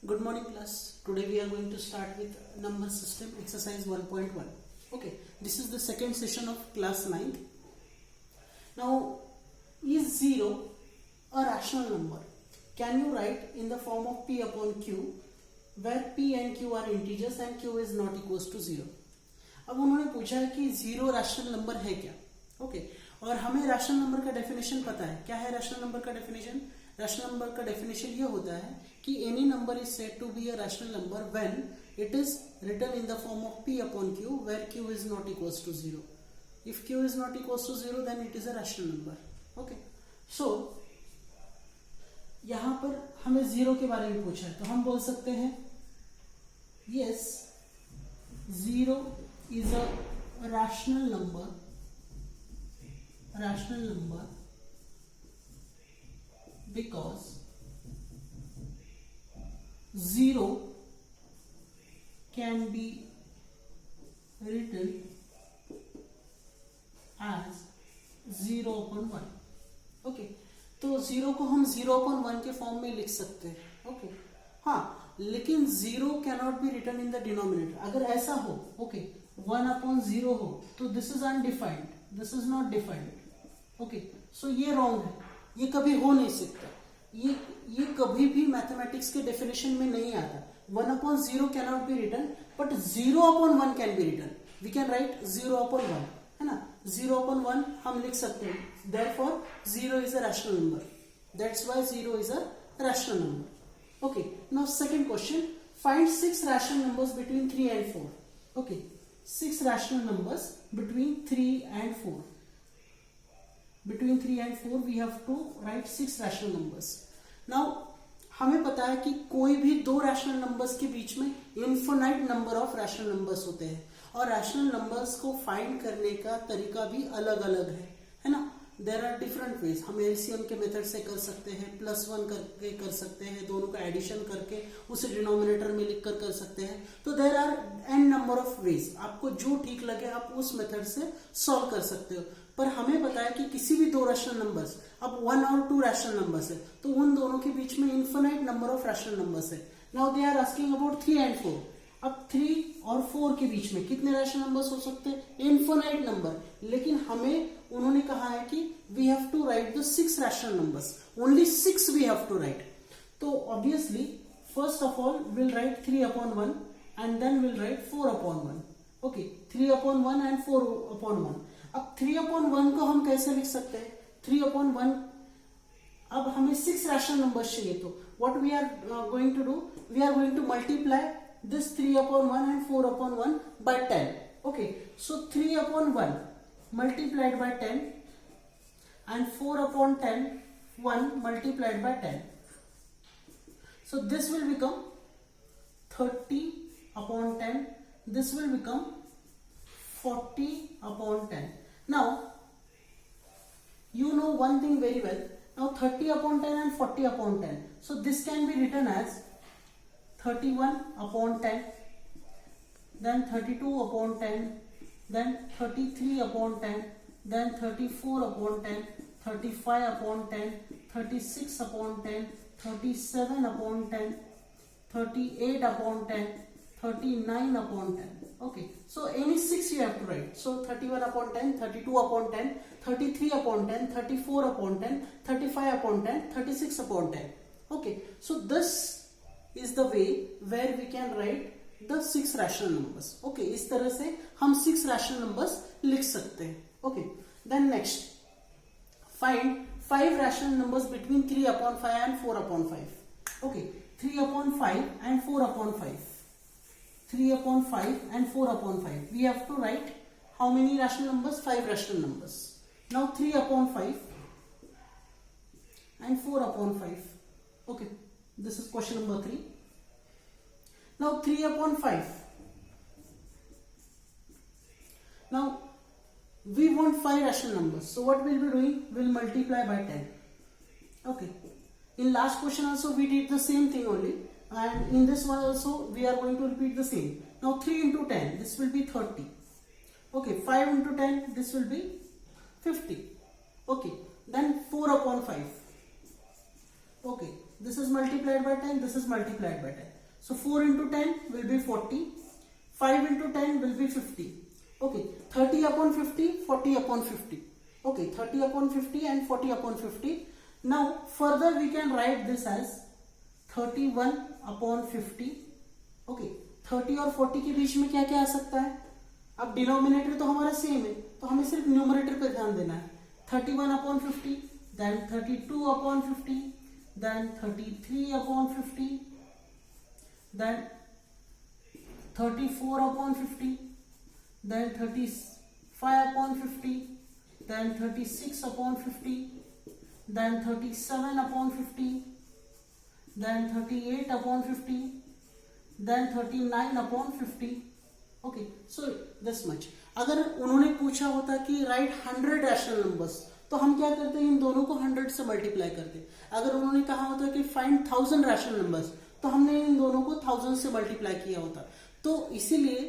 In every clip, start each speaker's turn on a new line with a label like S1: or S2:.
S1: Good morning class. Today we are going to start with number system exercise 1.1. Okay, this is the second session of class 9th. Now, is 0 a rational number? Can you write in the form of p upon q where p and q are integers and q is not equals to 0? अब उन्होंने पूछा है कि 0 rational number है क्या? Okay, और हमें rational number का डेफिनेशन पता है. क्या है रैशनल नंबर का डेफिनेशन? रैशनल नंबर का डेफिनेशन ये होता है कि any number is said to be a rational number when it is written in the form of p upon q where q is not equals to 0. If q is not equals to 0 then it is a rational number. Okay, so यहां पर हमें 0 के बारे में पूछा है तो हम बोल सकते हैं yes 0 is a rational number because 0 can be written as 0 upon 1. Okay, तो 0 को हम 0 upon 1 के फॉर्म में लिख सकते हैं. ओके, हाँ, लेकिन 0 cannot be written in the denominator. अगर ऐसा हो, ओके, 1 अपॉन 0 हो तो this is undefined, this is not defined. Okay, so ये रॉन्ग है, ये कभी हो नहीं सकता. ये कभी भी मैथमेटिक्स के डेफिनेशन में नहीं आता. 1 upon 0 cannot be written but 0 upon 1 can be written. We can write 0 upon 1, है ना. 0 अपॉन 1 हम लिख सकते हैं. Therefore 0 is a rational number. That's why 0 is a rational number. Okay, now second question, find 6 rational numbers between 3 and 4. Okay, 6 rational numbers between 3 and 4. Between 3 and 4 we have to write 6 rational numbers. Now हमें पता है कि कोई भी दो rational numbers के बीच में infinite number of rational numbers होते हैं और रैशनल नंबर्स को फाइंड करने का तरीका भी अलग अलग है ना. There are different ways. हम एलसीएम के मेथड से कर सकते हैं, +1 करके कर सकते हैं, दोनों का एडिशन करके उसे डिनोमिनेटर में लिख कर सकते हैं. तो there are N number of ways. आपको जो ठीक लगे आप उस मेथड से सॉल्व कर सकते हो. पर हमें पता है कि किसी भी दो रैशनल नंबर्स, अब 1 और 2 रैशनल नंबर्स है तो उन दोनों के बीच में infinite number of rational numbers है. Now they are asking about 3 and 4. अब 3 और 4 के बीच में कितने रैशनल नंबर्स हो सकते हैं? Infinite number. लेकिन हमें उन्होंने कहा है कि we have to write the 6 rational numbers. Only 6 we have to write. तो obviously first of all will write 3 upon 1 and then will write 4 upon 1. Okay, 3 upon 1 and 4 upon 1. अब 3 अपॉन 1 को हम कैसे लिख सकते हैं? 3 अपॉन 1, अब हमें 6 रैशनल नंबर्स चाहिए तो what we are going to do, we are going to multiply this 3 upon 1 and 4 upon 1 by 10. Okay, so 3 upon 1 multiplied by 10 and 4 upon 10 1 multiplied by 10. So this will become 30 upon 10. This will become 40 upon 10. Now you know one thing very well. Now 30 upon 10 and 40 upon 10. So this can be written as 31 upon 10, then 32 upon 10, then 33 upon 10, then 34 upon 10, 35 upon 10, 36 upon 10, 37 upon 10, 38 upon 10, 39 upon 10. Okay, so any 6 you have to write. So 31 upon 10, 32 upon 10, 33 upon 10, 34 upon 10, 35 upon 10, 36 upon 10. Okay, so this is the way where we can write the 6 rational numbers. Okay, इस तरह से हम 6 rational numbers लिख सकते हैं. Okay, then next, find 5 rational numbers between 3 upon 5 and 4 upon 5. Okay, 3 upon 5 and 4 upon 5. 3 upon 5 and 4 upon 5. We have to write how many rational numbers? 5 rational numbers. Now 3 upon 5 and 4 upon 5. Okay, this is question number 3. Now 3 upon 5. Now we want 5 rational numbers. So what we'll be doing? We'll multiply by 10. Okay. In last question also we did the same thing only. And in this one also we are going to repeat the same. Now 3 into 10. This will be 30. Okay. 5 into 10. This will be 50. Okay. Then 4 upon 5. Okay. this is multiplied by 10, this is multiplied by 10. So 4 into 10 will be 40, 5 into 10 will be 50. Okay, 30 upon 50, 40 upon 50. Okay, 30 upon 50 and 40 upon 50. Now further we can write this as 31 upon 50. Okay, 30 और 40 के बीच में क्या क्या आ सकता है? अब denominator तो हमारा सेम है, तो हमें सिर्फ न्यूमरेटर पे ध्यान देना है. 31 upon 50, then 32 upon 50, then 33 upon 50, then 34 upon 50, then 35 upon 50, then 36 upon 50, then 37 upon 50, then 38 upon 50, then 39 upon 50. Okay, so this much. अगर उन्होंने पूछा होता कि राइट 100 रैशनल नंबर्स, तो हम क्या करते हैं, इन दोनों को 100 से मल्टीप्लाई करते. अगर उन्होंने कहा होता कि फाइंड 1000 रैशनल नंबर्स, तो हमने इन दोनों को 1000 से मल्टीप्लाई किया होता. तो इसीलिए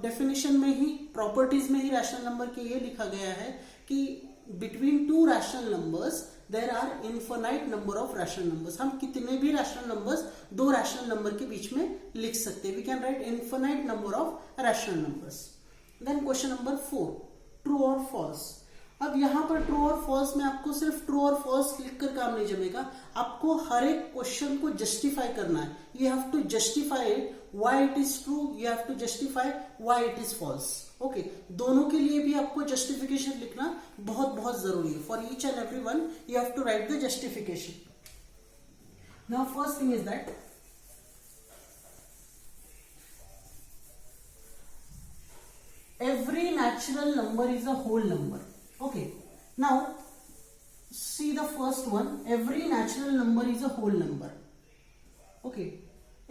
S1: डेफिनेशन में ही, प्रॉपर्टीज में ही रैशनल नंबर के ये लिखा गया है कि between two rational numbers there are infinite number of rational numbers. हम कितने भी रैशनल नंबर्स दो रैशनल नंबर के बीच में लिख सकते हैं. We can write infinite number of rational numbers. Then question number 4, true और फॉल्स. अब यहाँ पर ट्रू और फॉल्स में आपको सिर्फ ट्रू और फॉल्स लिखकर काम नहीं जमेगा, आपको हर एक क्वेश्चन को जस्टिफाई करना है. You have to justify it, why it is true, you have to justify why it is false. Okay, दोनों के लिए भी आपको जस्टिफिकेशन लिखना बहुत बहुत जरूरी है. For each and every one you have to write the justification. Now first thing is that every natural number is a whole number. Okay, now see the first one. Every natural number is a whole number. Okay,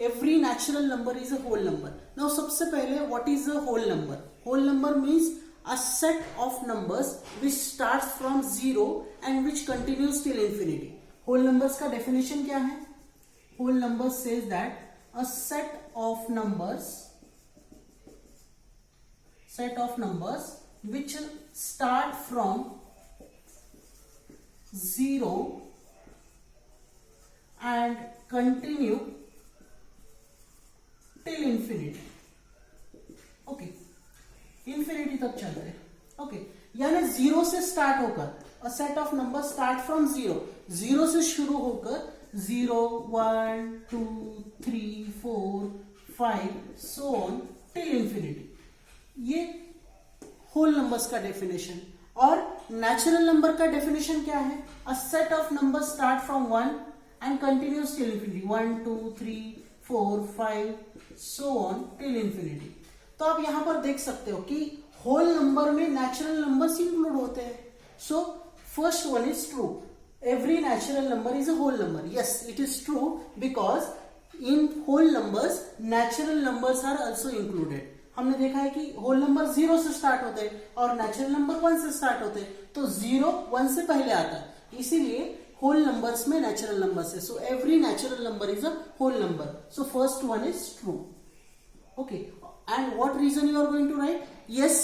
S1: every natural number is a whole number. Now सबसे पहले what is a whole number? Whole number means a set of numbers which starts from 0 and which continues till infinity. Whole numbers का definition क्या है? Whole numbers says that a set of numbers which start from 0 and continue till infinity. Okay, infinity तक चल रहे. Okay, यानी 0 से start होकर, a set of numbers start from 0 से शुरू होकर 0, 1, 2, 3, 4, 5 so on till infinity. ये होल नंबर्स का डेफिनेशन. और नेचुरल नंबर का डेफिनेशन क्या है? A set of numbers start from 1 and continues till infinity. 1, 2, 3, 4, 5 so on till infinity. तो आप यहां पर देख सकते हो कि होल नंबर में नेचुरल नंबर्स इंक्लूड होते हैं. So first one is true. Every natural number is a whole number. Yes, it is true because in whole numbers natural numbers are also included. हमने देखा है कि होल नंबर 0 से start होते हैं और नेचुरल नंबर 1 से स्टार्ट होते हैं, तो 0 1 से पहले आता है, इसीलिए होल नंबर्स में नेचुरल नंबर्स है. So every natural number is a whole number. So first one is true. Okay, and what reason you are going to write? Yes,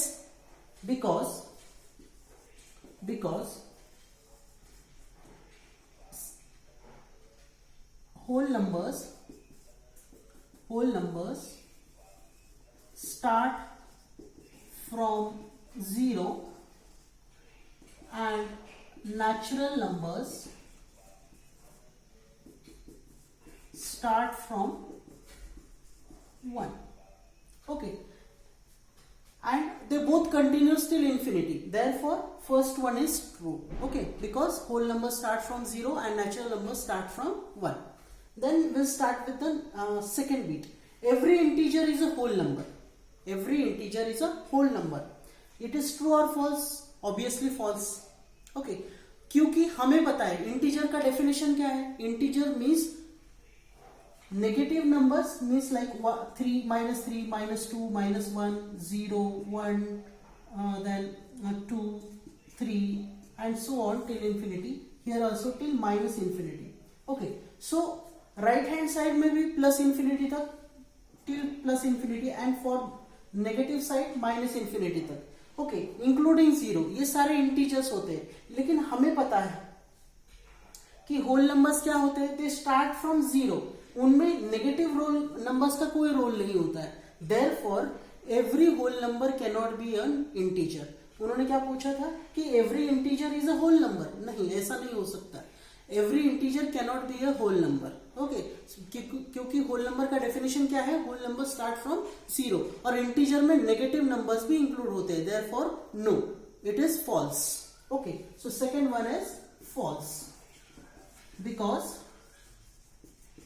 S1: because whole numbers start from 0 and natural numbers start from 1. Okay, and they both continues till infinity. Therefore first one is true. Okay, because whole numbers start from 0 and natural numbers start from 1. Then we'll start with the second bit. Every integer is a whole number. Every integer is a whole number. It is true or false? Obviously false. Okay, क्योंकि हमें पता है integer का definition क्या है. Integer means negative numbers, means like 3, -3, -2, -1, 0, 1, then 2, 3 and so on till infinity. Here also till minus infinity. Okay, so right hand side में भी plus infinity तक, till plus infinity, and for negative side minus infinity तक. Okay, including 0. ये सारे integers होते हैं. लेकिन हमें पता है कि होल नंबर्स क्या होते हैं, दे स्टार्ट फ्रॉम जीरो, उनमें नेगेटिव रोल नंबर्स का कोई रोल नहीं होता है. Therefore every whole number can not be an integer. उन्होंने क्या पूछा था कि every integer is a whole number. नहीं, ऐसा नहीं हो सकता. Every integer can not be a whole number. Okay, क्योंकि होल नंबर का डेफिनेशन क्या है, whole number start from zero, और इंटीजर में नेगेटिव नंबर्स भी इंक्लूड होते हैं. Therefore no, it is false. Okay, so second one is false because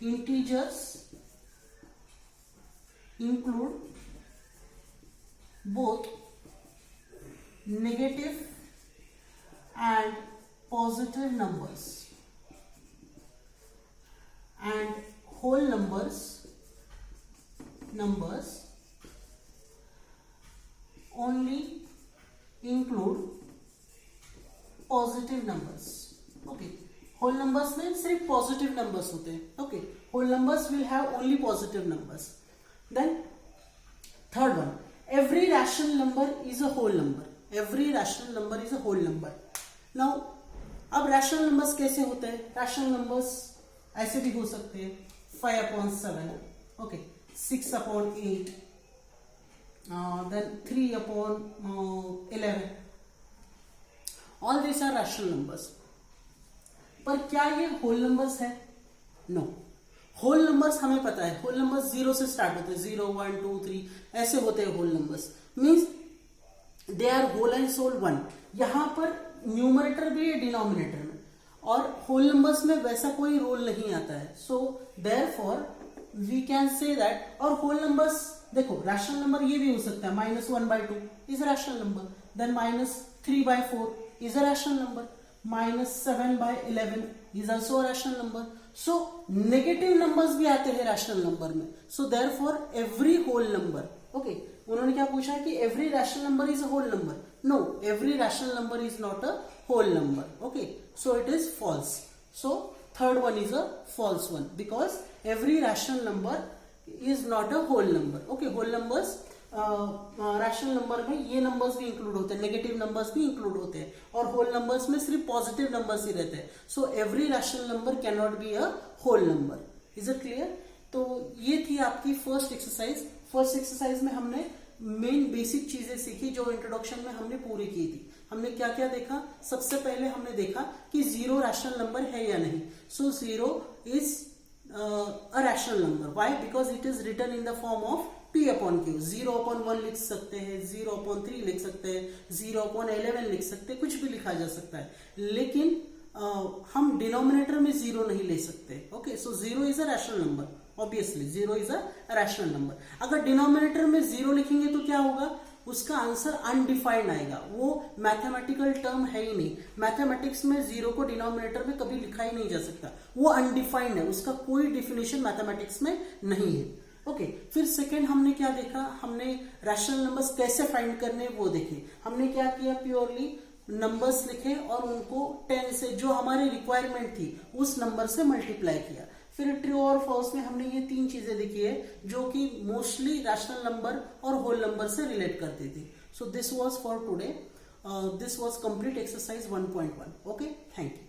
S1: integers include both negative and positive numbers, and whole numbers only include positive numbers. Okay, whole numbers में सिर्फ positive numbers होते हैं. Okay, whole numbers will have only positive numbers. Then third one, every rational number is a whole number. Every rational number is a whole number. Now अब rational numbers कैसे होते हैं? Rational numbers ऐसे भी हो सकते हैं, 5/7, okay, 6/8, then 3/11. All this are rational numbers. पर क्या ये होल नंबर्स है? नो. होल नंबर्स हमें पता है, होल नंबर्स 0 से स्टार्ट होते हैं, 0, 1, 2, 3 ऐसे होते हैं whole numbers. Means they are whole and sole 1. यहां पर न्यूमरेटर भी है डिनोमिनेटर में, और होल नंबर्स में वैसा कोई रोल नहीं आता है. So therefore we can say that. और होल नंबर्स देखो, रैशनल नंबर ये भी हो सकता है, -1/2 is a rational number, then -3/4 is a rational number, -7/11 is also a rational number. So negative numbers भी आते हैं rational number में. So therefore every whole number. Okay, उन्होंने क्या पूछा कि every rational number is a whole number. No, every rational number is not a whole number. Okay, so it is false. So third one is a false one because every rational number is not a whole number. Okay, whole numbers rational number में ये numbers भी include होते हैं, negative numbers भी include होते हैं, और whole numbers में सिर्फ पॉजिटिव नंबर्स ही रहते हैं. So every rational number can not be a whole number. Is it clear? तो ये थी आपकी फर्स्ट एक्सरसाइज. फर्स्ट एक्सरसाइज में हमने मेन बेसिक चीजें सीखी जो इंट्रोडक्शन में हमने पूरी की थी. हमने क्या क्या देखा? सबसे पहले हमने देखा कि जीरो रैशनल नंबर है या नहीं. So zero is a rational number. Why? Because it is written in the form of P/Q. 0/1 लिख सकते हैं, 0/3 लिख सकते हैं, 0/11 लिख सकते हैं, कुछ भी लिखा जा सकता है, लेकिन हम डिनोमिनेटर में जीरो नहीं ले सकते. Okay, so zero is a rational number. Obviously zero is a rational number. अगर डिनोमिनेटर में जीरो लिखेंगे तो क्या होगा? उसका आंसर अनडिफाइंड आएगा. वो मैथमेटिकल टर्म है ही नहीं. मैथमेटिक्स में जीरो को डिनोमिनेटर में कभी लिखा ही नहीं जा सकता. वो अनडिफाइंड है, उसका कोई डिफिनेशन मैथमेटिक्स में नहीं है. ओके, फिर सेकेंड हमने क्या देखा? हमने रैशनल नंबर्स कैसे फाइंड करने वो देखे. हमने क्या किया? प्योरली नंबर्स लिखे और उनको 10 से, जो हमारी रिक्वायरमेंट थी उस नंबर से मल्टीप्लाई किया. फिर ट्रू और फॉल्स में हमने ये 3 चीजें देखी है जो कि मोस्टली रैशनल नंबर और होल नंबर से रिलेट करती थी. So this was for today. This was complete exercise 1.1. Okay, thank you.